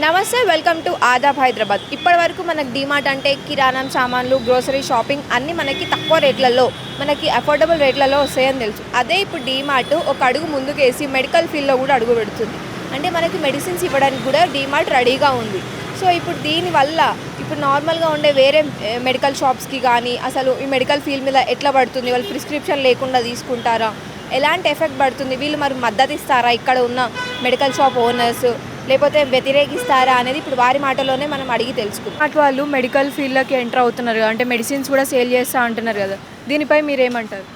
నమస్తే welcome to Aadab Hyderabad. ఇప్పటి వరకు మనకు డీమార్ట్ అంటే కిరాణం సామాన్లు, గ్రోసరీ షాపింగ్ అన్నీ మనకి తక్కువ రేట్లలో, మనకి అఫోర్డబుల్ రేట్లలో వస్తాయని తెలుసు. అదే ఇప్పుడు డీమార్ట్ ఒక అడుగు ముందుకేసి మెడికల్ ఫీల్డ్లో కూడా అడుగు పెడుతుంది. అంటే మనకి మెడిసిన్స్ ఇవ్వడానికి కూడా డీమార్ట్ రెడీగా ఉంది. సో ఇప్పుడు దీనివల్ల ఇప్పుడు నార్మల్గా ఉండే వేరే మెడికల్ షాప్స్కి కానీ అసలు ఈ మెడికల్ ఫీల్డ్ మీద ఎట్లా పడుతుంది, వాళ్ళు ప్రిస్క్రిప్షన్ లేకుండా తీసుకుంటారా, ఎలాంటి ఎఫెక్ట్ పడుతుంది, వీళ్ళు మరి మద్దతు ఇస్తారా ఇక్కడ ఉన్న మెడికల్ షాప్ ఓనర్స్, లేకపోతే వ్యతిరేకిస్తారా అనేది ఇప్పుడు వారి మాటలోనే మనం అడిగి తెలుసుకుంటాం. అటు వాళ్ళు మెడికల్ ఫీల్డ్లోకి ఎంటర్ అవుతున్నారు కదా, అంటే మెడిసిన్స్ కూడా సేల్ చేస్తూ అంటున్నారు కదా, దీనిపై మీరేమంటారు?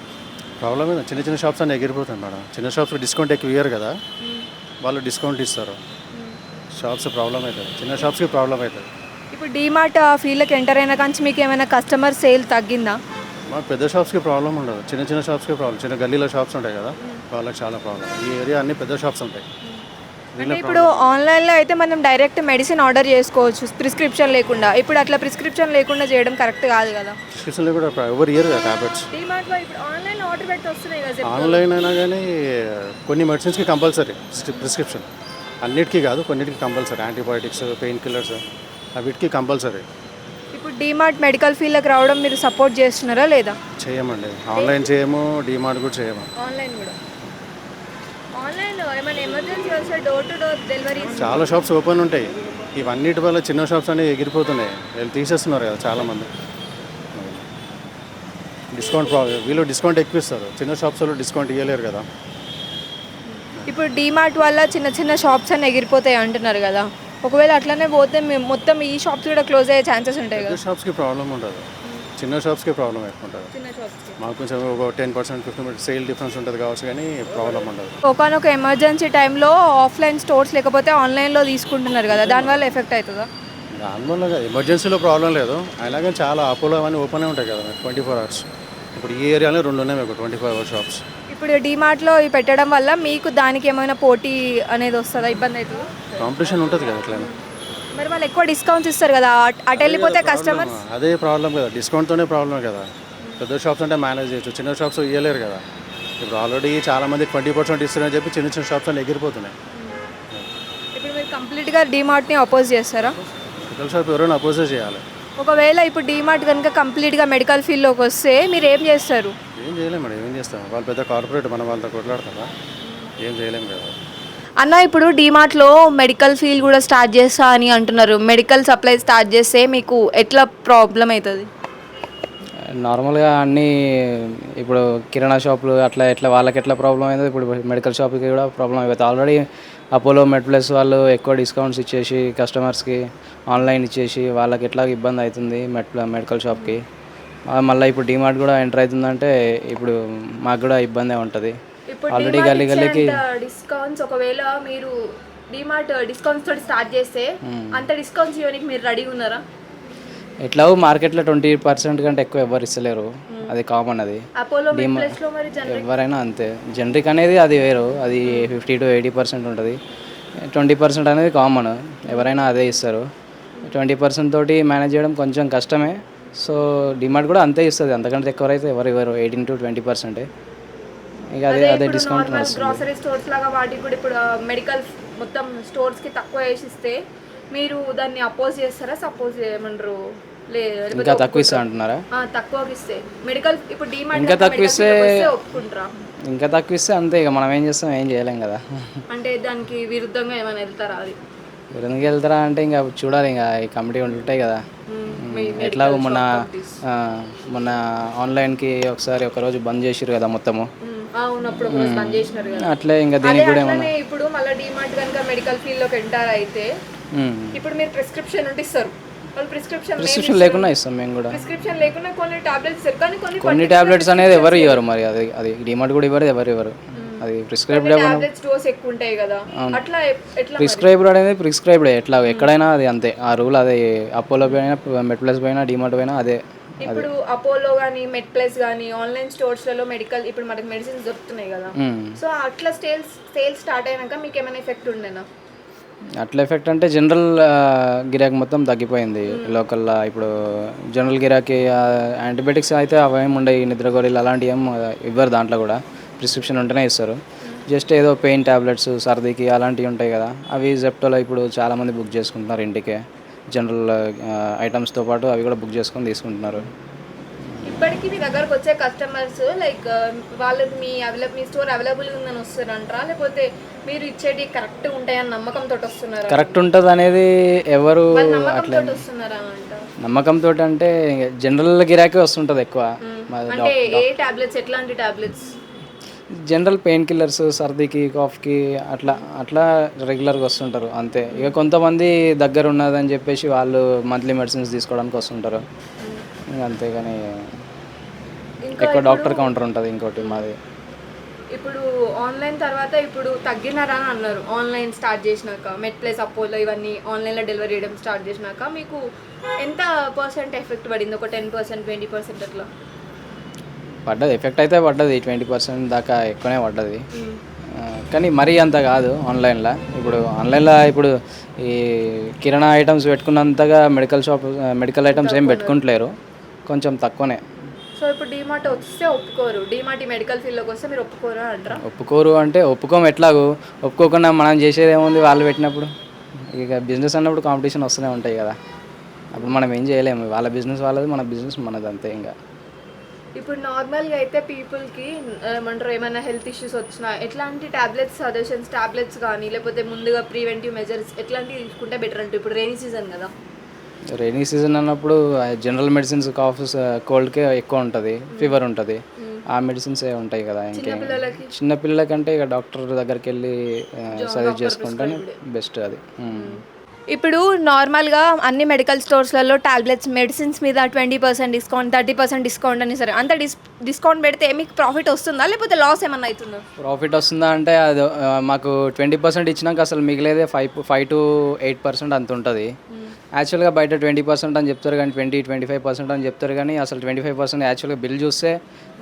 ప్రాబ్లమ్ ఏదో చిన్న చిన్న షాప్స్ అన్నీ ఎగిరిపోతాయి మేడం. చిన్న షాప్స్లో డిస్కౌంట్ ఎక్కువ ఇయ్యారు కదా, వాళ్ళు డిస్కౌంట్ ఇస్తారు. షాప్స్ ప్రాబ్లం అవుతుంది, చిన్న షాప్స్కి ప్రాబ్లం అవుతుంది. ఇప్పుడు డీమార్ట్ ఫీల్డ్కి ఎంటర్ అయిన కానీ మీకు ఏమైనా కస్టమర్ సేల్ తగ్గిందా? మాకు పెద్ద షాప్స్కి ప్రాబ్లం ఉండదు, చిన్న చిన్న షాప్స్కి ప్రాబ్లం. చిన్న గల్లీలో షాప్స్ ఉంటాయి కదా, వాళ్ళకి చాలా ప్రాబ్లం. ఈ ఏరియా అన్ని పెద్ద షాప్స్ ఉంటాయి. అంటే ఇప్పుడు ఆన్లైన్లో అయితే మనం డైరెక్ట్ మెడిసిన్ ఆర్డర్ చేసుకోవచ్చు ప్రిస్క్రిప్షన్ లేకుండా. ఇప్పుడు అట్లా ప్రిస్క్రిప్షన్ లేకుండా చేయడం కరెక్ట్ కాదు కదా. ప్రిస్క్రిప్షన్ కూడా ఎవరు ఇయర్ కదా టాబ్లెట్స్. డీమార్ట్లో ఇప్పుడు ఆన్లైన్ ఆర్డర్ పెట్టి వస్తున్నాయి కదా. ఆన్లైన్ అయినా కానీ కొన్ని మెడిసిన్స్కి కంపల్సరీ ప్రిస్క్రిప్షన్, అన్నిటికీ కాదు, కొన్నిటికి కంపల్సరీ. యాంటీబయాటిక్స్, పెయిన్ కిల్లర్స్ వీటికి కంపల్సరీ. ఇప్పుడు డీమార్ట్ మెడికల్ ఫీల్డ్కి రావడం మీరు సపోర్ట్ చేస్తున్నారా లేదా? చేయమండి, ఆన్లైన్ చేయము, డీమార్ట్ కూడా చేయము. ఆన్లైన్ కూడా ఆన్లైన్లో ఏమైనా ఎమర్జెన్సీ వస్తే డోర్ టు డోర్ డెలివరీ చాలా షాప్స్ ఓపెన్ ఉంటాయి. ఇవన్నిటి వల్ల చిన్న షాప్స్ అనేవి ఎగిరిపోతున్నాయి. వీళ్ళు తీసేస్తున్నారు కదా చాలామంది. డిస్కౌంట్ వీళ్ళు డిస్కౌంట్ ఎక్కువ ఇస్తారు, చిన్న షాప్స్లో డిస్కౌంట్ ఇవ్వలేరు కదా. ఇప్పుడు డీమార్ట్ వల్ల చిన్న చిన్న షాప్స్ అన్నీ ఎగిరిపోతాయి అంటున్నారు కదా, ఒకవేళ అట్లనే పోతే మొత్తం ఈ షాప్స్ కూడా క్లోజ్ అయ్యే ఛాన్సెస్ ఉంటాయి కదా. షాప్స్కి ప్రాబ్లం ఉండదు, చిన్న షాప్స్కి ప్రాబ్లం ఎక్కువ ఉంటుంది. చిన్న షాప్స్కి మాకు కొంచెం ఒక 10% 15% సేల్ డిఫరెన్స్ ఉంటుంది కావచ్చు, కానీ ప్రాబ్లం ఉండదు. ఒకనొక ఎమర్జెన్సీ టైంలో ఆఫ్లైన్ స్టోర్స్ లేకపోతే ఆన్లైన్లో తీసుకుంటున్నారు కదా, దానివల్ల ఎఫెక్ట్ అవుతుందా? దానివల్ల ఎమర్జెన్సీలో ప్రాబ్లం లేదు, అయినా కానీ చాలా అపోలో అవన్నీ ఓపెన్ ఉంటాయి కదా 24 hours. ఇప్పుడు ఈ ఏరియాలో 2 ఉన్నాయి మీకు 24 hour షాప్స్. ఇప్పుడు డీమార్ట్లో ఇవి పెట్టడం వల్ల మీకు దానికి ఏమైనా పోటీ అనేది వస్తుందా, ఇబ్బంది అవుతుందా? కాంపిటీషన్ ఉంటుంది కదా అట్లనే. మరి వాళ్ళు ఎక్కువ డిస్కౌంట్స్ ఇస్తారు కదా, అటు వెళ్ళిపోతే కస్టమర్స్. అదే ప్రాబ్లం కదా, డిస్కౌంట్తోనే ప్రాబ్లం కదా. పెద్ద షాప్స్ అంటే మేనేజ్ చేయొచ్చు, చిన్న షాప్స్ ఇవ్వలేరు కదా. ఇప్పుడు ఆల్రెడీ చాలామంది 20% ఇస్తారని చెప్పి చిన్న చిన్న షాప్స్ అన్నీ ఎగిరిపోతున్నాయి. ఇప్పుడు మీరు కంప్లీట్గా డీమార్ట్ని అపోజ్ చేస్తారా? మెడికల్ షాప్ ఎవరైనా అపోజ్ చేయాలి. ఒకవేళ ఇప్పుడు డీమార్ట్ కనుక కంప్లీట్గా మెడికల్ ఫీల్డ్లోకి వస్తే మీరు ఏం చేస్తారు? ఏం చేయలేము మేడం, ఏం చేస్తాం, వాళ్ళు పెద్ద కార్పొరేట్, మనం వాళ్ళతో కొట్లాడతారా? ఏం చేయలేము కదా. అన్న ఇప్పుడు డీమార్ట్లో మెడికల్ ఫీల్డ్ కూడా స్టార్ట్ చేస్తా అని అంటున్నారు, మెడికల్ సప్లై స్టార్ట్ చేస్తే మీకు ఎట్లా ప్రాబ్లం అవుతుంది? నార్మల్గా అన్నీ ఇప్పుడు కిరాణా షాపులు అట్లా ఎట్లా వాళ్ళకి ఎట్లా ప్రాబ్లం అయిందో ఇప్పుడు మెడికల్ షాప్కి కూడా ప్రాబ్లం అయిపోతుంది. ఆల్రెడీ అపోలో మెడ్ప్లస్ వాళ్ళు ఎక్కువ డిస్కౌంట్స్ ఇచ్చేసి కస్టమర్స్కి ఆన్లైన్ ఇచ్చేసి వాళ్ళకి ఎట్లా ఇబ్బంది అవుతుంది మెడికల్ షాప్కి. మళ్ళీ ఇప్పుడు డీమార్ట్ కూడా ఎంటర్ అవుతుందంటే ఇప్పుడు మాకు కూడా ఇబ్బందే ఉంటుంది. ఆల్రెడీ గల్లీకి డిస్కౌంట్స్ ఒకవేళ మీరు డీమార్ట్ డిస్కౌంట్స్ తోటి స్టార్ట్ చేస్తే అంత డిస్కౌంట్స్ ఇవ్వడానికి మీరు రెడీగా ఉన్నారా? ఎట్లా మార్కెట్లో 20% కంటే ఎక్కువ ఎవరు ఇస్తలేరు, అది కామన్. అది ఎవరైనా అంతే. జనరిక్ అనేది అది వేరు, అది 50 to 80% ఉంటుంది. 20% అనేది కామన్, ఎవరైనా అదే ఇస్తారు. 20% తోటి మేనేజ్ చేయడం కొంచెం కష్టమే. సో డిమాండ్ కూడా అంతే ఇస్తుంది, అంతకంటే ఎక్కువ అయితే ఎవరు 18 to 20%. ఇక అదే డిస్కౌంట్ గ్రోసరీ స్టోర్స్ లాగా వాటికి కూడా ఇప్పుడు మెడికల్ మొత్తం స్టోర్స్కి తక్కువ వేసిస్తే మీరు దాన్ని అపోజ్ చేస్తారా, సపోజ్ చేయమంటారు? ఇంకా తక్కువ ఇస్తా అంటున్నారా? తక్కువకి ఇస్తే మెడికల్ ఇప్పుడు డీమార్ట్ ఇంకా తక్కువ ఇస్తే ఒప్పుకుంటారా? ఇంకా తక్కువ ఇస్తే అంతే, ఇక మనం ఏం చేస్తాం, ఏం చేయలేం కదా. అంటే దానికి విరుద్ధంగా ఏమైనా వెళ్తారా? అది విరుద్ధంగా వెళ్తారా అంటే ఇంకా చూడాలి, ఇంకా ఈ కమిటీ ఉంటాయి కదా. ఎట్లా మొన్న ఆన్లైన్కి ఒకరోజు బంద్ చేసిరు కదా మొత్తము, అట్లే ఇంకా దీనికి కూడా ఏమన్నా. ఇప్పుడు మళ్ళీ డీమార్ట్ కనుక మెడికల్ ఫీల్డ్లోకి ఎంటర్ అయితే ఇప్పుడు మీరు ప్రిస్క్రిప్షన్ ఉంటే ఇస్తారు, వాళ్ళు ప్రిస్క్రిప్షన్ లేకుండా ఇస్తాం మేము కూడా. ప్రిస్క్రిప్షన్ లేకుండా కొన్ని టాబ్లెట్స్ ఇస్తారు, కానీ కొన్ని టాబ్లెట్స్ అనేది ఎవరు ఇవ్వరు, మరి అది డీమార్ట్ కూడా ఇవ్వరు, ఎవరు ఇవ్వరు. అది ప్రిస్క్రైబ్డ్ డోస్ ఎక్కువ ఉంటాయి కదా, అట్లా ఎట్లా? ప్రిస్క్రైబ్డ్ అనేది ప్రిస్క్రైబ్డ్ ఎట్లా ఎక్కడైనా అది అంతే, ఆ రూల్ అదే. అపోలో పోయినా, మెడ్ప్లస్ పోయినా, డీమార్ట్ పోయినా అదే. ఇప్పుడు అపోలో కానీ మెడ్ప్లస్ కానీ ఆన్లైన్ స్టోర్స్లలో మెడికల్ ఇప్పుడు మనకి మెడిసిన్స్ దొరుకుతున్నాయి కదా, సో అట్లా సేల్స్ స్టార్ట్ అయినాక మీకు ఏమైనా ఎఫెక్ట్ ఉండేనా? అట్లా ఎఫెక్ట్ అంటే జనరల్ గిరాకీ మొత్తం తగ్గిపోయింది లోకల్లో. ఇప్పుడు జనరల్ గిరాకీ యాంటీబయాటిక్స్ అయితే అవేమి ఉండవు, నిద్ర గోళీలు అలాంటివి ఏం ఇవ్వరు, దాంట్లో కూడా ప్రిస్క్రిప్షన్ ఉంటేనే ఇస్తారు. జస్ట్ ఏదో పెయిన్ ట్యాబ్లెట్స్ సర్దీకి అలాంటివి ఉంటాయి కదా, అవి జెప్టోలో ఇప్పుడు చాలామంది బుక్ చేసుకుంటున్నారు ఇంటికే. జనరల్ ఐటమ్స్తో పాటు అవి కూడా బుక్ చేసుకొని తీసుకుంటున్నారు. ఇప్పటికీ మీ దగ్గరకు వచ్చే కస్టమర్స్ లైక్ వాళ్ళకి మీ స్టోర్ అవైలబుల్గా ఉందని వస్తారంటారా, లేకపోతే మీరు ఇచ్చేటి కరెక్ట్ ఉంటాయని నమ్మకంతో వస్తున్నారా? కరెక్ట్ ఉంటుంది అనేది ఎవరు అట్లా నమ్మకంతో వస్తున్నారా అంటారు? నమ్మకంతో అంటే జనరల్ గిరాకీ వస్తుంటుంది ఎక్కువ. అంటే ఏ టాబ్లెట్స్, ఎట్లాంటి టాబ్లెట్స్? జనరల్ పెయిన్ కిల్లర్స్, సర్దీకి, కాఫ్కి అట్లా అట్లా రెగ్యులర్గా వస్తుంటారు అంతే. ఇక కొంతమంది దగ్గర ఉన్నదని చెప్పేసి వాళ్ళు మంత్లీ మెడిసిన్స్ తీసుకోవడానికి వస్తుంటారు ఇంకా అంతేగాని ఎక్కువ డాక్టర్ కౌంటర్ ఉంటుంది ఇంకోటి మాది. ఇప్పుడు ఆన్లైన్ తర్వాత ఇప్పుడు తగ్గినారా అని అన్నారు. ఆన్లైన్ స్టార్ట్ చేసినాక మెడ్ ప్లస్ అపోలో ఇవన్నీ ఆన్లైన్లో డెలివరీ చేయడం స్టార్ట్ చేసినాక మీకు ఎంత పర్సెంట్ ఎఫెక్ట్ పడింది? ఒక 10%, 20% అట్లా పడ్డది. ఎఫెక్ట్ అయితే పడ్డది, 20% దాకా ఎక్కువనే పడ్డది. కానీ మరీ అంత కాదు ఆన్లైన్లో. ఇప్పుడు ఆన్లైన్లో ఇప్పుడు ఈ కిరాణా ఐటమ్స్ పెట్టుకున్నంతగా మెడికల్ ఐటమ్స్ ఏం పెట్టుకుంటలేరు, కొంచెం తక్కువనే. సో ఇప్పుడు డీమార్ట్ వస్తే ఒప్పుకోరు, డీమార్ట్ మెడికల్ ఫీల్డ్లోకి వస్తే మీరు ఒప్పుకోరు అంటారా? ఒప్పుకోరు అంటే ఒప్పుకోము, ఎట్లాగో ఒప్పుకోకుండా మనం చేసేది ఏముంది వాళ్ళు పెట్టినప్పుడు. ఇక బిజినెస్ అన్నప్పుడు కాంపిటీషన్ వస్తూనే ఉంటాయి కదా, అప్పుడు మనం ఏం చేయలేము. వాళ్ళ బిజినెస్ వాళ్ళది, మన బిజినెస్ మనది అంతే. ఇంకా ఇప్పుడు నార్మల్గా అయితే పీపుల్కి ఏమంటారు, ఏమైనా హెల్త్ ఇష్యూస్ వచ్చినా ఎట్లాంటి టాబ్లెట్స్ సజెషన్స్, టాబ్లెట్స్ కానీ లేకపోతే ముందుగా ప్రివెంటివ్ మెజర్స్ ఎట్లాంటివి తీసుకుంటే బెటర్ అంటే? ఇప్పుడు రెయినీ సీజన్ కదా, రెయినీ సీజన్ అన్నప్పుడు జనరల్ మెడిసిన్స్, కాఫ్, కోల్డ్కే ఎక్కువ ఉంటుంది, ఫీవర్ ఉంటుంది, ఆ మెడిసిన్సే ఉంటాయి కదా. ఇంకేం చిన్నపిల్లలకంటే ఇక డాక్టర్ దగ్గరికి వెళ్ళి సజెస్ట్ చేసుకుంటేనే బెస్ట్ అది. ఇప్పుడు నార్మల్గా అన్ని మెడికల్ స్టోర్స్లలో టాబ్లెట్స్, మెడిసిన్స్ మీద 20% డిస్కౌంట్, 30% డిస్కౌంట్ అని సరే, అంత డిస్కౌంట్ పెడితే మీకు ప్రాఫిట్ వస్తుందా లేకపోతే లాస్ ఏమన్నా అవుతుందా? ప్రాఫిట్ వస్తుందా అంటే అది మాకు 20% ఇచ్చినాక అసలు మిగిలేదే 5 to 8% అంత ఉంటుంది. యాక్చువల్గా బయట 20% అని చెప్తారు కానీ 20-25% అని చెప్తారు కానీ అసలు 25% యాక్చువల్గా బిల్ చూస్తే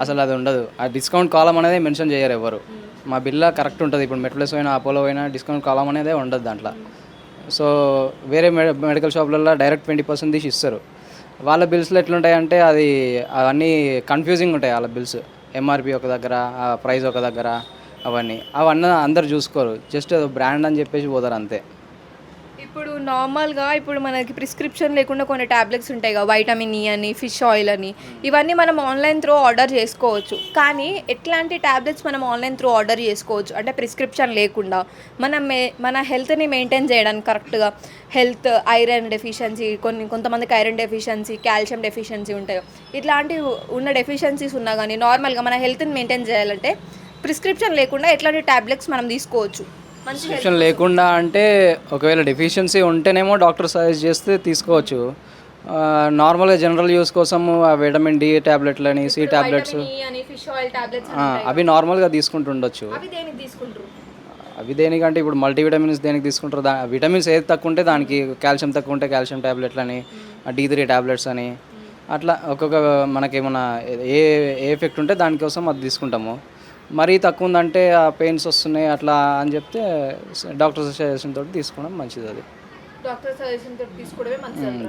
అసలు అది ఉండదు. ఆ డిస్కౌంట్ కాలం అనేది మెన్షన్ చేయరు ఎవరు. మా బిల్ కరెక్ట్ ఉంటుంది. ఇప్పుడు మెడ్ ప్లస్ అయినా అపోలో అయినా డిస్కౌంట్ కాలం అనేది ఉండదు దాంట్లో. సో వేరే మెడికల్ షాప్లలో డైరెక్ట్ 20% తీసి ఇస్తారు. వాళ్ళ బిల్స్లో ఎట్లుంటాయంటే అది అవన్నీ కన్ఫ్యూజింగ్ ఉంటాయి. వాళ్ళ బిల్స్ ఎంఆర్పి ఒక దగ్గర, ప్రైస్ ఒక దగ్గర, అవన్నీ అందరు చూసుకోరు. జస్ట్ బ్రాండ్ అని చెప్పేసి పోతారు అంతే. ఇప్పుడు నార్మల్గా ఇప్పుడు మనకి ప్రిస్క్రిప్షన్ లేకుండా కొన్ని ట్యాబ్లెట్స్ ఉంటాయి కదా, వైటమిన్ ఈ అని, ఫిష్ ఆయిల్ అని, ఇవన్నీ మనం ఆన్లైన్ త్రూ ఆర్డర్ చేసుకోవచ్చు. కానీ ఎట్లాంటి ట్యాబ్లెట్స్ మనం ఆన్లైన్ త్రూ ఆర్డర్ చేసుకోవచ్చు అంటే ప్రిస్క్రిప్షన్ లేకుండా మన హెల్త్ని మెయింటైన్ చేయడానికి కరెక్ట్గా, హెల్త్ ఐరన్ డెఫిషియన్సీ, కొంతమందికి ఐరన్ డెఫిషియన్సీ, కాల్షియం డెఫిషియన్సీ ఉంటాయి. ఇట్లాంటివి ఉన్న డెఫిషియన్సీస్ ఉన్నా కానీ నార్మల్గా మన హెల్త్ని మెయింటైన్ చేయాలంటే ప్రిస్క్రిప్షన్ లేకుండా ఎట్లాంటి ట్యాబ్లెట్స్ మనం తీసుకోవచ్చు? ప్రిస్క్రిప్షన్ లేకుండా అంటే ఒకవేళ డెఫిషియన్సీ ఉంటేనేమో డాక్టర్ సజెస్ట్ చేస్తే తీసుకోవచ్చు. నార్మల్గా జనరల్ యూస్ కోసం విటమిన్ డి ట్యాబ్లెట్లని, సి ట్యాబ్లెట్స్, అవి నార్మల్గా తీసుకుంటుండొచ్చు. అవి దేనికంటే ఇప్పుడు మల్టీవిటమిన్స్ దేనికి తీసుకుంటారు? విటమిన్స్ ఏది తక్కువ ఉంటే దానికి, కాల్షియం తక్కువ ఉంటే కాల్షియం ట్యాబ్లెట్లని, D3 ట్యాబ్లెట్స్ అని, అట్లా ఒక్కొక్క మనకేమన్నా ఏ ఎఫెక్ట్ ఉంటే దానికోసం అది తీసుకుంటాము. మరీ తక్కువ ఉందంటే ఆ పెయిన్స్ వస్తున్నాయి అట్లా అని చెప్తే డాక్టర్ సజెషన్ తోటి తీసుకోవడం మంచిది. అది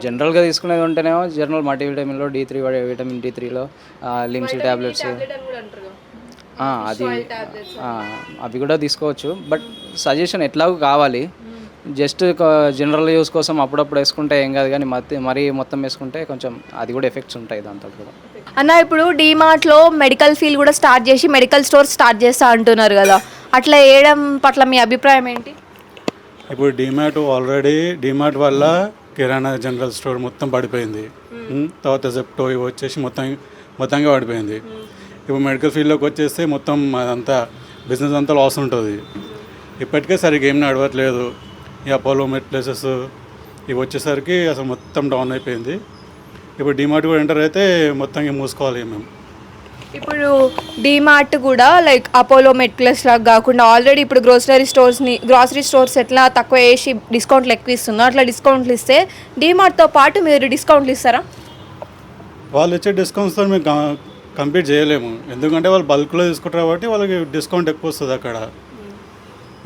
జనరల్గా తీసుకునేది ఉంటేనేమో జనరల్ మల్టీవిటమిన్లో D3, విటమిన్ D3లో లిమ్సీ ట్యాబ్లెట్స్, అది అవి కూడా తీసుకోవచ్చు. బట్ సజెషన్ ఎట్లాగో కావాలి. జస్ట్ జనరల్ యూస్ కోసం అప్పుడప్పుడు వేసుకుంటే ఏం కాదు, కానీ మరీ మొత్తం వేసుకుంటే కొంచెం అది కూడా ఎఫెక్ట్స్ ఉంటాయి దాంతో కూడా. అన్న ఇప్పుడు డీమార్ట్లో మెడికల్ ఫీల్డ్ కూడా స్టార్ట్ చేసి మెడికల్ స్టోర్ స్టార్ట్ చేస్తా అంటున్నారు కదా, అట్లా వేయడం పట్ల మీ అభిప్రాయం ఏంటి? ఇప్పుడు డీమార్ట్ వల్ల కిరాణా జనరల్ స్టోర్ మొత్తం పడిపోయింది. తర్వాత జెప్టో ఇవి వచ్చేసి మొత్తంగా పడిపోయింది. ఇప్పుడు మెడికల్ ఫీల్డ్లోకి వచ్చేస్తే మొత్తం అదంతా బిజినెస్ అంతా లాస్ ఉంటుంది. ఇప్పటికే సరిగ్గా ఏం నడవట్లేదు. ఈ అపోలో మెడ్ ప్లేసెస్ ఇవి వచ్చేసరికి అసలు మొత్తం డౌన్ అయిపోయింది. ఇప్పుడు డీమార్ట్ కూడా ఎంటర్ అయితే మొత్తం మూసుకోవాలి మేము. ఇప్పుడు డీమార్ట్ కూడా లైక్ అపోలో మెడ్ ప్లస్ లాగా కాకుండా ఆల్రెడీ ఇప్పుడు గ్రాసరీ స్టోర్స్ ఎట్లా తక్కువ వేసి డిస్కౌంట్లు ఎక్కువ ఇస్తుందో అట్లా డిస్కౌంట్లు ఇస్తే డీమార్ట్తో పాటు మీరు డిస్కౌంట్లు ఇస్తారా? వాళ్ళు ఇచ్చే డిస్కౌంట్స్తో మేము కంప్లీట్ చేయలేము. ఎందుకంటే వాళ్ళు బల్క్లో తీసుకుంటారు కాబట్టి వాళ్ళకి డిస్కౌంట్ ఎక్కువ వస్తుంది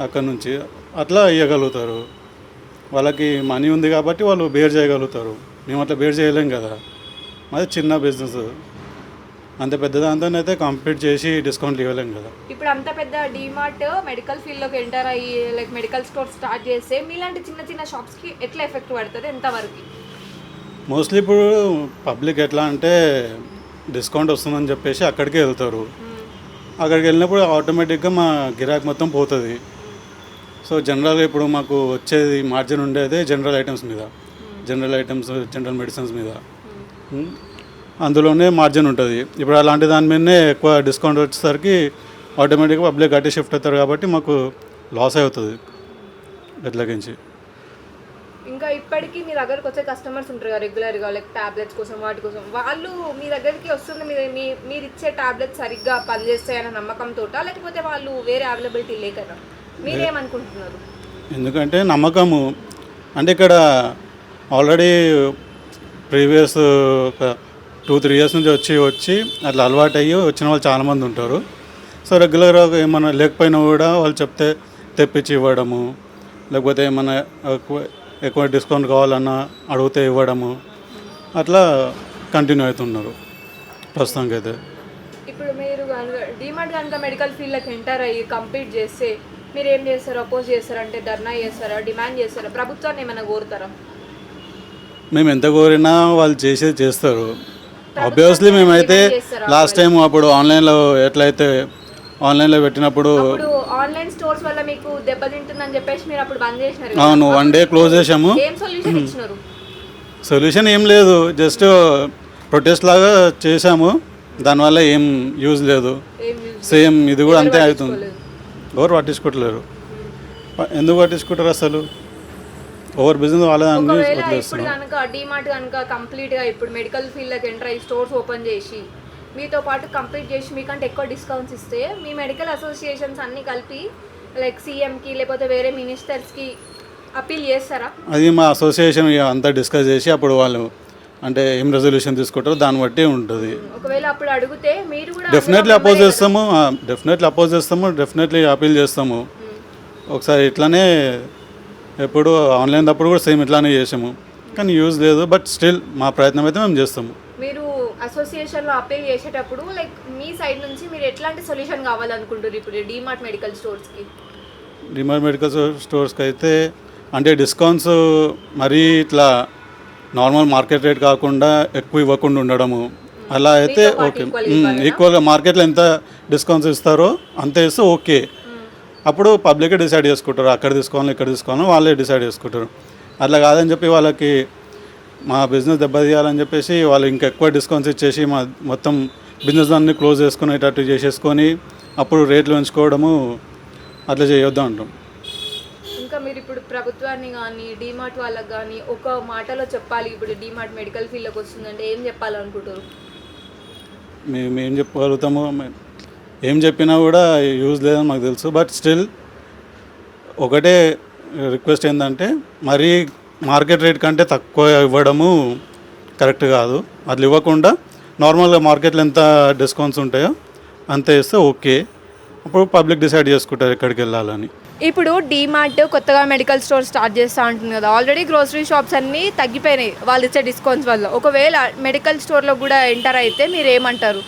అక్కడ నుంచి. అట్లా ఇవ్వగలుగుతారు. వాళ్ళకి మనీ ఉంది కాబట్టి వాళ్ళు బేర్ చేయగలుగుతారు. మేము అట్లా బేర్ చేయలేం కదా, మాది చిన్న బిజినెస్. అంత పెద్ద దాంతోనైతే కంప్లీట్ చేసి డిస్కౌంట్లు ఇవ్వలేం కదా. ఇప్పుడు అంత పెద్ద డీమార్ట్ మెడికల్ ఫీల్డ్లోకి ఎంటర్ అయ్యి లైక్ మెడికల్ స్టోర్ స్టార్ట్ చేస్తే మీలాంటి చిన్న చిన్న షాప్స్కి ఎట్లా ఎఫెక్ట్ పడుతుంది, ఎంతవరకు? మోస్ట్లీ ఇప్పుడు పబ్లిక్ ఎట్లా అంటే డిస్కౌంట్ వస్తుందని చెప్పేసి అక్కడికే వెళ్తారు. అక్కడికి వెళ్ళినప్పుడు ఆటోమేటిక్గా మా గిరాక్ మొత్తం పోతుంది. సో జనరల్గా ఇప్పుడు మాకు వచ్చేది మార్జిన్ ఉండేది జనరల్ ఐటమ్స్ మీద, జనరల్ మెడిసిన్స్ మీద. అందులోనే మార్జిన్ ఉంటుంది. ఇప్పుడు అలాంటి దాని మీదనే ఎక్కువ డిస్కౌంట్ వచ్చేసరికి ఆటోమేటిక్గా పబ్లిక్ అటే షిఫ్ట్ అవుతారు కాబట్టి మాకు లాస్ అవుతుంది ఎట్లాగించి. ఇంకా ఇప్పటికీ మీ దగ్గరకు వచ్చే కస్టమర్స్ ఉంటారు కదా రెగ్యులర్గా, లైక్ టాబ్లెట్స్ కోసం వాటి కోసం, వాళ్ళు మీ దగ్గరికి వస్తుంది మీరు ఇచ్చే టాబ్లెట్స్ సరిగ్గా పనిచేస్తాయన్న నమ్మకంతో, లేకపోతే వాళ్ళు వేరే అవైలబిలిటీ లేకనా? మీరేమనుకుంటున్నారు? ఎందుకంటే నమ్మకము అంటే ఇక్కడ ఆల్రెడీ ప్రీవియస్ ఒక 2-3 ఇయర్స్ నుంచి వచ్చి అట్లా అలవాటు అయ్యి వచ్చిన వాళ్ళు చాలామంది ఉంటారు. సో రెగ్యులర్గా ఏమైనా లేకపోయినా కూడా వాళ్ళు చెప్తే తెప్పించి ఇవ్వడము, లేకపోతే ఏమైనా ఎక్కువ డిస్కౌంట్ కావాలన్నా అడిగితే ఇవ్వడము, అట్లా కంటిన్యూ అవుతున్నారు ప్రస్తుతానికి అయితే. ఇప్పుడు మీరు డీమార్ట్ కనుక మెడికల్ ఫీల్డ్లోకి ఎంటర్ అయ్యి కంప్లీట్ చేస్తే మీరు ఏం చేస్తారు? అపోజ్ చేస్తారా, అంటే ధర్నా చేస్తారా, డిమాండ్ చేస్తారా, ప్రభుత్వాన్ని ఏమైనా కోరుతారా? మేము ఎంత కోరినా వాళ్ళు చేసేది చేస్తారు. ఆబ్వియస్లీ మేమైతే లాస్ట్ టైం అప్పుడు ఆన్లైన్లో ఎట్లయితే ఆన్లైన్లో పెట్టినప్పుడు ఆన్లైన్ స్టోర్స్ వల్ల మీకు దెబ్బతింటుందని చెప్పేసి మీరు అప్పుడు బంద్ చేసినారు. అవును, 1 డే క్లోజ్ చేసాము. ఏం సొల్యూషన్ ఇచ్చినారు? సొల్యూషన్ ఏం లేదు, జస్ట్ ప్రొటెస్ట్ లాగా చేసాము. దానివల్ల ఏం యూజ్ లేదు. సేమ్ ఇది కూడా అంతే అవుతుంది. ఎవరు పట్టించుకోవట్లేరు. ఎందుకు పట్టించుకుంటారు అసలు? ఓవర్ బిజినెస్ వాళ్ళ అన్ని ఇప్పుడు కనుక డీమార్ట్ కనుక కంప్లీట్గా ఇప్పుడు మెడికల్ ఫీల్డ్లోకి ఎంటర్ అయ్యి స్టోర్స్ ఓపెన్ చేసి మీతో పాటు కంప్లీట్ చేసి మీకంటే ఎక్కువ డిస్కౌంట్స్ ఇస్తే మీ మెడికల్ అసోసియేషన్స్ అన్నీ కలిపి లైక్ సీఎంకి లేకపోతే వేరే మినిస్టర్స్కి అప్పీల్ చేస్తారా? అది మా అసోసియేషన్ అంతా డిస్కస్ చేసి అప్పుడు వాళ్ళు అంటే ఏం రెజల్యూషన్ తీసుకుంటారో దాన్ని బట్టి ఉంటుంది. ఒకవేళ అప్పుడు అడిగితే మీరు కూడా డెఫినెట్లీ అపోజ్ చేస్తాము, డెఫినెట్లీ అపీల్ చేస్తాము. ఒకసారి ఇట్లానే ఎప్పుడు ఆన్లైన్ తప్పుడు కూడా సేమ్ ఇట్లానే చేసాము, కానీ యూజ్ లేదు. బట్ స్టిల్ మా ప్రయత్నం అయితే మేము చేస్తాము. మీరు అసోసియేషన్లో అపీల్ చేసేటప్పుడు లైక్ మీ సైడ్ నుంచి మీరు ఎట్లాంటి సొల్యూషన్ కావాలనుకుంటారు ఇప్పుడు డీమార్ట్ మెడికల్ స్టోర్స్కి? డీమార్ట్ మెడికల్ స్టోర్స్కి అయితే అంటే డిస్కౌంట్స్ మరీ ఇట్లా నార్మల్ మార్కెట్ రేట్ కాకుండా ఎక్కువ ఇవ్వకుండా ఉండడము, అలా అయితే ఓకే. ఈక్వల్గా మార్కెట్లో ఎంత డిస్కౌంట్స్ ఇస్తారో అంత ఇస్తే ఓకే. అప్పుడు పబ్లికే డిసైడ్ చేసుకుంటారు అక్కడ తీసుకోవాలి ఇక్కడ తీసుకోవాలని వాళ్ళే డిసైడ్ చేసుకుంటారు. అట్లా కాదని చెప్పి వాళ్ళకి మా బిజినెస్ దెబ్బతీయాలని చెప్పేసి వాళ్ళు ఇంకా ఎక్కువ డిస్కౌంట్స్ ఇచ్చేసి మా మొత్తం బిజినెస్ దాన్ని క్లోజ్ చేసుకునేటట్టు చేసేసుకొని అప్పుడు రేట్లు పెంచుకోవడము అట్లా చేయొద్దు అంటాం. ఇంకా మీరు ఇప్పుడు ప్రభుత్వాన్ని కానీ డీమార్ట్ వాళ్ళకి కానీ ఒక మాటలో చెప్పాలి, ఇప్పుడు డీమార్ట్ మెడికల్ ఫీల్డ్లోకి వస్తుందంటే ఏం చెప్పాలనుకుంటారు? మేము ఏం చెప్పగలుగుతాము, ఏం చెప్పినా కూడా యూజ్ లేదని మాకు తెలుసు. బట్ స్టిల్ ఒకటే రిక్వెస్ట్ ఏంటంటే మరీ మార్కెట్ రేట్ కంటే తక్కువ ఇవ్వడము కరెక్ట్ కాదు. అట్లా ఇవ్వకుండా నార్మల్గా మార్కెట్లో ఎంత డిస్కౌంట్స్ ఉంటాయో అంతే ఇస్తే ఓకే. అప్పుడు పబ్లిక్ డిసైడ్ చేసుకుంటారు ఎక్కడికి వెళ్ళాలని. ఇప్పుడు డీమార్ట్ కొత్తగా మెడికల్ స్టోర్ స్టార్ట్ చేస్తూ ఉంటుంది కదా, ఆల్రెడీ గ్రోసరీ షాప్స్ అన్నీ తగ్గిపోయినాయి వాళ్ళు ఇచ్చే డిస్కౌంట్స్ వల్ల. ఒకవేళ మెడికల్ స్టోర్లో కూడా ఎంటర్ అయితే మీరు ఏమంటారు?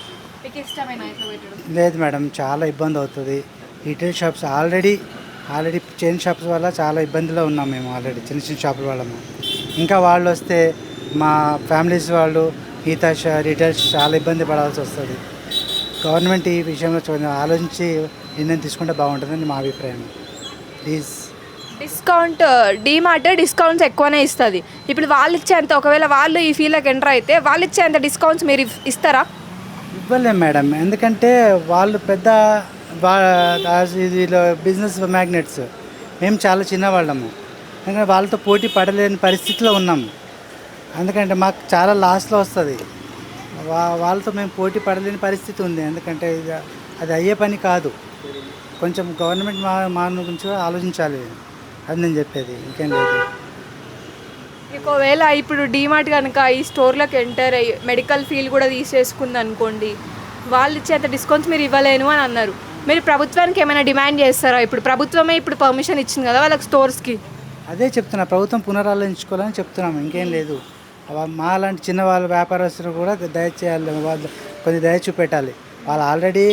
మీకు ఇష్టమేనా ఇట్లా పెట్టడం? లేదు మేడం, చాలా ఇబ్బంది అవుతుంది. Retail shops already chain shops వల్ల చాలా ఇబ్బందిలో ఉన్నాం మేము. ఆల్రెడీ చిన్న షాపుల వాళ్ళము. ఇంకా వాళ్ళు వస్తే మా ఫ్యామిలీస్ వాళ్ళు మిగతా రీటైల్స్ చాలా ఇబ్బంది పడాల్సి వస్తుంది. గవర్నమెంట్ ఈ విషయంలో ఆలోచించి నిర్ణయం తీసుకుంటే బాగుంటుందని మా అభిప్రాయం. ప్లీజ్ డీమార్ట్ డిస్కౌంట్స్ ఎక్కువనే ఇస్తుంది. ఇప్పుడు వాళ్ళు ఇచ్చేంత, ఒకవేళ వాళ్ళు ఈ ఫీల్డ్లోకి ఎంటర్ అయితే వాళ్ళు ఇచ్చేంత డిస్కౌంట్స్ మీరు ఇస్తారా? ఇవ్వలేం మేడం, ఎందుకంటే వాళ్ళు పెద్ద ఇదిలో బిజినెస్ మ్యాగ్నెట్స్, మేము చాలా చిన్నవాళ్ళము. ఎందుకంటే వాళ్ళతో పోటీ పడలేని పరిస్థితిలో ఉన్నాము. ఎందుకంటే మాకు చాలా లాస్లో వస్తుంది. వాళ్ళతో మేము పోటీ పడలేని పరిస్థితి ఉంది. ఎందుకంటే అది అయ్యే పని కాదు. కొంచెం గవర్నమెంట్ మా గురించి ఆలోచించాలి, అది నేను చెప్పేది, ఇంకేం లేదు. ఒకవేళ ఇప్పుడు డీమార్ట్ కనుక ఈ స్టోర్లోకి ఎంటర్ అయ్యి మెడికల్ ఫీల్డ్ కూడా తీసేసుకుంది అనుకోండి, వాళ్ళు ఇచ్చేంత డిస్కౌంట్స్ మీరు ఇవ్వలేను అని అన్నారు. మీరు ప్రభుత్వానికి ఏమైనా డిమాండ్ చేస్తారా? ఇప్పుడు ప్రభుత్వమే ఇప్పుడు పర్మిషన్ ఇచ్చింది కదా వాళ్ళకి స్టోర్స్కి. అదే చెప్తున్నా, ప్రభుత్వం పునరాలోచించుకోవాలని చెప్తున్నాము, ఇంకేం లేదు. మా లాంటి చిన్న వాళ్ళ వ్యాపారస్తులు కూడా దయచేయాలి. కొంచెం దయ చూపెట్టాలి. వాళ్ళు ఆల్రెడీ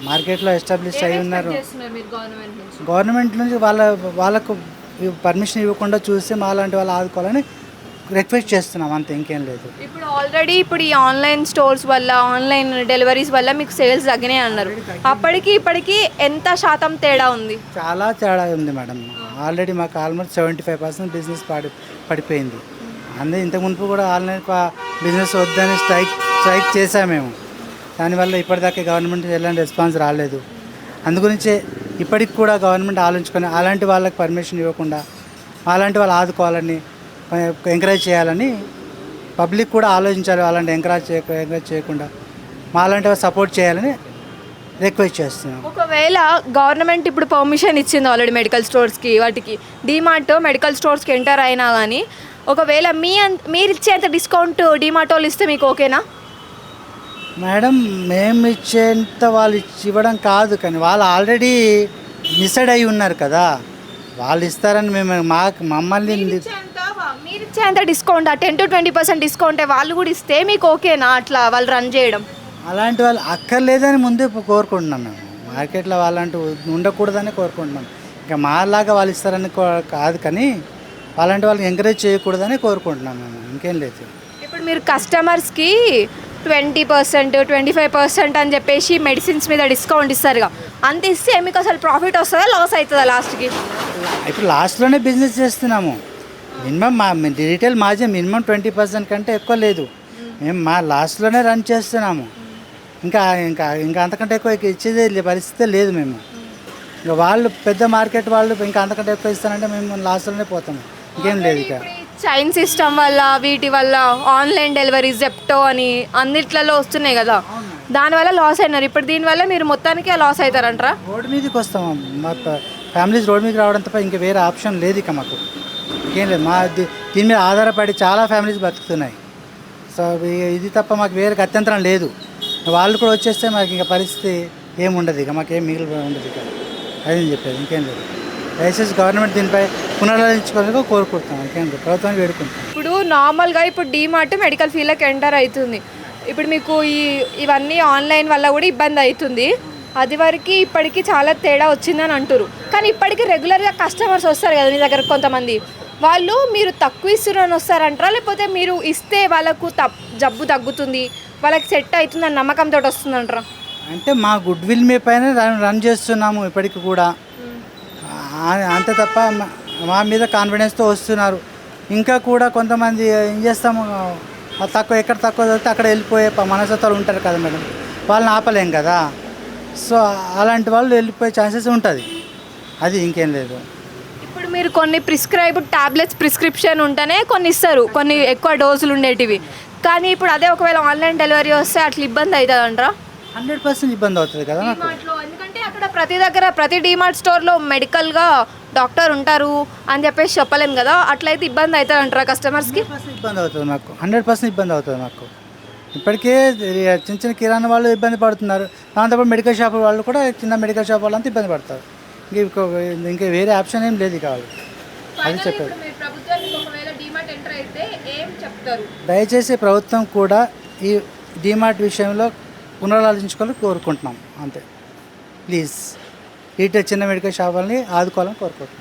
మార్కెట్లో ఎస్టాబ్లిష్ అయి ఉన్నారు. గవర్నమెంట్ నుంచి వాళ్ళకు పర్మిషన్ ఇవ్వకుండా చూసి మాలాంటి వాళ్ళు ఆదుకోవాలని రిక్వెస్ట్ చేస్తున్నాం, అంతే, ఇంకేం లేదు. ఇప్పుడు ఆల్రెడీ ఇప్పుడు ఈ ఆన్లైన్ స్టోర్స్ వల్ల, ఆన్లైన్ డెలివరీస్ వల్ల మీకు సేల్స్ తగ్గినాయి అన్నారు. అప్పటికి ఇప్పటికి ఎంత శాతం తేడా ఉంది? చాలా తేడా ఉంది మేడం. ఆల్రెడీ మాకు ఆల్మోస్ట్ 75% బిజినెస్ పడిపోయింది. అందుకే ఇంతకు మునుపు కూడా ఆన్లైన్ బిజినెస్ వద్దని స్ట్రైక్ చేసాము మేము. దానివల్ల ఇప్పటిదాకా గవర్నమెంట్ ఎలాంటి రెస్పాన్స్ రాలేదు. అందుగురించే ఇప్పటికి కూడా గవర్నమెంట్ ఆలోచించుకొని అలాంటి వాళ్ళకి పర్మిషన్ ఇవ్వకుండా అలాంటి వాళ్ళు ఆదుకోవాలని, ఎంకరేజ్ చేయాలని పబ్లిక్ కూడా ఆలోచించాలి. అలాంటి ఎంకరేజ్ చేయకుండా మాలాంటి వాళ్ళు సపోర్ట్ చేయాలని రిక్వెస్ట్ చేస్తున్నాం. ఒకవేళ గవర్నమెంట్ ఇప్పుడు పర్మిషన్ ఇచ్చింది ఆల్రెడీ మెడికల్ స్టోర్స్కి, వాటికి డీమార్ట్ మెడికల్ స్టోర్స్కి ఎంటర్ అయినా కానీ ఒకవేళ మీరు ఇచ్చేంత డిస్కౌంట్ డీమార్ట్ వాళ్ళు ఇస్తే మీకు ఓకేనా? మేడం, మేము ఇచ్చేంత వాళ్ళు ఇవ్వడం కాదు, కానీ వాళ్ళు ఆల్రెడీ డిసైడ్ అయి ఉన్నారు కదా, వాళ్ళు ఇస్తారని మేము మమ్మల్ని మీరు ఇచ్చేంత డిస్కౌంట్ 10 to 20% డిస్కౌంట్ వాళ్ళు కూడా ఇస్తే మీకు ఓకేనా అట్లా వాళ్ళు రన్ చేయడం? అలాంటి వాళ్ళు అక్కర్లేదని ముందే కోరుకుంటున్నాం మేము. మార్కెట్లో వాళ్ళంటూ ఉండకూడదని కోరుకుంటున్నాం. ఇంకా మాలాగా వాళ్ళు ఇస్తారని కాదు, కానీ అలాంటి వాళ్ళని ఎంకరేజ్ చేయకూడదని కోరుకుంటున్నాం మేము, ఇంకేం లేదు. ఇప్పుడు మీరు కస్టమర్స్కి 20%, 25% అని చెప్పేసి మెడిసిన్స్ మీద డిస్కౌంట్ ఇస్తారుగా, అంత ఇస్తే మీకు అసలు ప్రాఫిట్ వస్తుందా, లాస్ అవుతుందా లాస్ట్కి? ఇప్పుడు లాస్ట్లోనే బిజినెస్ చేస్తున్నాము. మినిమం మా రీటైల్ మార్జిన్ మినిమం 20% కంటే ఎక్కువ లేదు. మేము మా లాస్ట్లోనే రన్ చేస్తున్నాము. ఇంకా ఇంకా ఇంకా అంతకంటే ఎక్కువ ఇచ్చేదే పరిస్థితి లేదు మేము. ఇంకా వాళ్ళు పెద్ద మార్కెట్ వాళ్ళు ఇంకా అంతకంటే ఎక్కువ ఇస్తారంటే మేము లాస్ట్లోనే పోతాము, ఇంకేం లేదు. ఇక చైన్ సిస్టమ్ వల్ల, వీటి వల్ల, ఆన్లైన్ డెలివరీ, జెప్టో అని అన్నిట్లలో వస్తున్నాయి కదా, దానివల్ల లాస్ అయినారు. ఇప్పుడు దీనివల్ల మీరు మొత్తానికి లాస్ అవుతారంటారా? రోడ్డు మీదకి వస్తాము, మా ఫ్యామిలీస్ రోడ్డు మీదకి రావడం తప్ప ఇంకా వేరే ఆప్షన్ లేదు ఇక మాకు, ఇంకేం లేదు. మా దీని మీద ఆధారపడి చాలా ఫ్యామిలీస్ బతుకుతున్నాయి. సో ఇది తప్ప మాకు వేరే గత్యంతరం లేదు. వాళ్ళు కూడా వచ్చేస్తే మాకు ఇంకా పరిస్థితి ఏముండదు, ఇక మాకేం మిగిలి ఉండదు. ఇక అది చెప్పేది, ఇంకేం లేదు. దయచేసి గవర్నమెంట్ దీనిపై పునరాలోచించుకోవాలని కోరుకుంటున్నాం, ఇంకేం లేదు, ప్రభుత్వానికి వేడుకుంటాం. ఇప్పుడు నార్మల్గా ఇప్పుడు డీమార్ట్ మెడికల్ ఫీల్డ్కి ఎంటర్ అవుతుంది. ఇప్పుడు మీకు ఇవన్నీ ఆన్లైన్ వల్ల కూడా ఇబ్బంది అవుతుంది. అది వరకు ఇప్పటికీ చాలా తేడా వచ్చిందని అంటారు. కానీ ఇప్పటికీ రెగ్యులర్గా కస్టమర్స్ వస్తారు కదా మీ దగ్గర, కొంతమంది వాళ్ళు మీరు తక్కువ ఇస్తున్నారని వస్తారంటారా, లేకపోతే మీరు ఇస్తే వాళ్ళకు జబ్బు తగ్గుతుంది, వాళ్ళకి సెట్ అవుతుందని నమ్మకంతో వస్తుందంటారా? అంటే మా గుడ్ విల్ మీ పైన రన్ చేస్తున్నాము ఇప్పటికి కూడా, అంతే తప్ప మా మీద కాన్ఫిడెన్స్తో వస్తున్నారు. ఇంకా కూడా కొంతమంది ఏం చేస్తాము, ఎక్కడ తక్కువ దొరికితే అక్కడ వెళ్ళిపోయే మనస్తత్వాలు ఉంటారు కదా మేడం, వాళ్ళని ఆపలేం కదా. సో అలాంటి వాళ్ళు వెళ్ళిపోయే ఛాన్సెస్ ఉంటుంది, అది ఇంకేం లేదు. ఇప్పుడు మీరు కొన్ని ప్రిస్క్రైబ్డ్ టాబ్లెట్స్ ప్రిస్క్రిప్షన్ ఉంటేనే కొన్ని ఇస్తారు, కొన్ని ఎక్కువ డోసులు ఉండేటివి. కానీ ఇప్పుడు అదే ఒకవేళ ఆన్లైన్ డెలివరీ వస్తే అట్లా ఇబ్బంది అవుతుంది అంటారా? 100% ఇబ్బంది అవుతుంది కదా నాకు. ఎందుకంటే అక్కడ ప్రతి డీమార్ట్ స్టోర్లో మెడికల్గా డాక్టర్ ఉంటారు అని చెప్పేసి చెప్పలేం కదా, అట్లయితే ఇబ్బంది అవుతుంది అంటారా కస్టమర్స్కి? 100% ఇబ్బంది అవుతుంది నాకు, 100% ఇబ్బంది అవుతుంది నాకు. ఇప్పటికే చిన్న చిన్న కిరాణా వాళ్ళు ఇబ్బంది పడుతున్నారు, దాంతోపాటు మెడికల్ షాప్ వాళ్ళు కూడా, చిన్న మెడికల్ షాప్ వాళ్ళంతా ఇబ్బంది పడతారు. ఇంకా వేరే ఆప్షన్ ఏం లేదు కావాలి, అది చెప్పారు. దయచేసి ప్రభుత్వం కూడా ఈ డీమార్ట్ విషయంలో పునరాలోచించుకోవాలని కోరుకుంటున్నాం, అంతే. ప్లీజ్ రీటైల్ చిన్న మెడికల్ షాప్ వాళ్ళని ఆదుకోవాలని కోరుకుంటున్నాం.